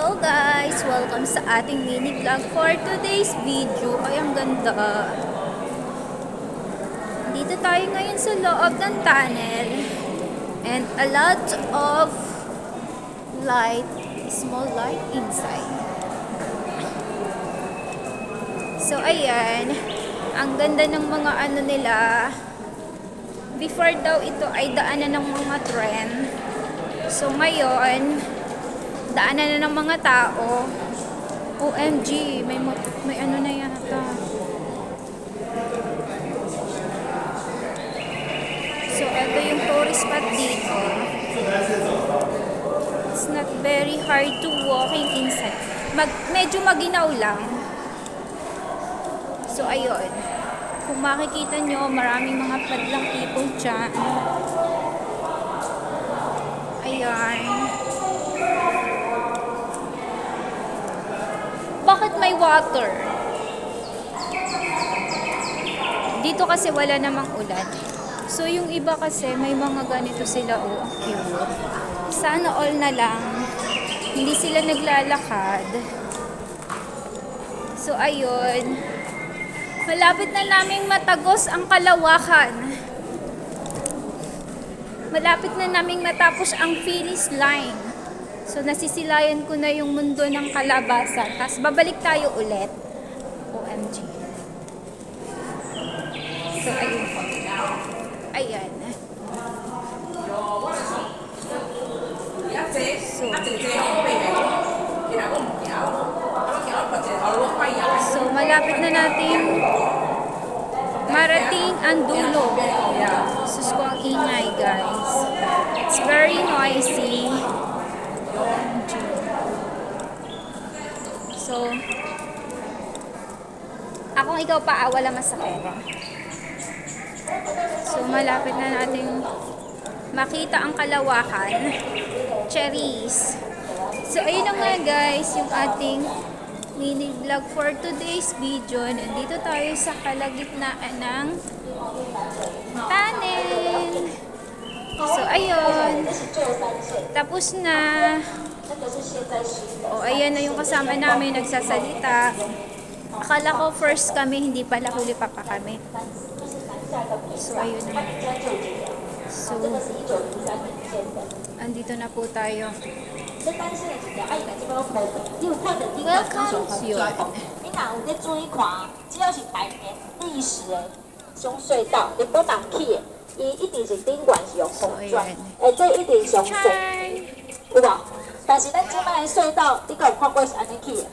Hello guys! Welcome sa ating mini vlog for today's video. Ay, ang ganda. Dito tayo ngayon sa loob ng tunnel. And a lot of light, small light inside. So ayan, ang ganda ng mga ano nila. Before daw ito ay daanan ng mga tren. So ngayon, daanan na ng mga tao. OMG, may ano na yata. So ito yung tourist spot dito. It's not very hard to walking inside. Medyo maginaw lang. So ayun. Kung makikita nyo, maraming mga padlang people dyan. Ayan. Bakit may water? Dito kasi wala namang ulan. So yung iba kasi may mga ganito sila, oh, cute. Sana all na lang. Hindi sila naglalakad. So ayun. Malapit na naming matagos ang kalawakan. Malapit na naming matapos ang finish line. So nasisilayan ko na yung mundo ng kalabasan. Tapos babalik tayo ulit. OMG. So ayun po. Ayan. So malapit na natin marating ang dulo. Sus ko ang ingay, guys. It's very noisy. So, akong ikaw pa, wala masakit. So, malapit na natin makita ang kalawakan. Cherries. So, ayun na nga, guys, yung ating mini vlog for today's video. Nandito tayo sa kalagitnaan ng tunnel. So, ayun. Tapos na. O, ayan na yung kasama namin nagsasalita. Akala ko first kami, hindi pala, huli pa kami. So, ayun na. So, andito na po tayo. Welcome to you. 你若有在注意看，只要是台面历史的上隧道，你不当去的，伊一定是顶管是用红砖，这一定上隧，有无？但是咱即摆的隧道，你敢有看过是安尼去的？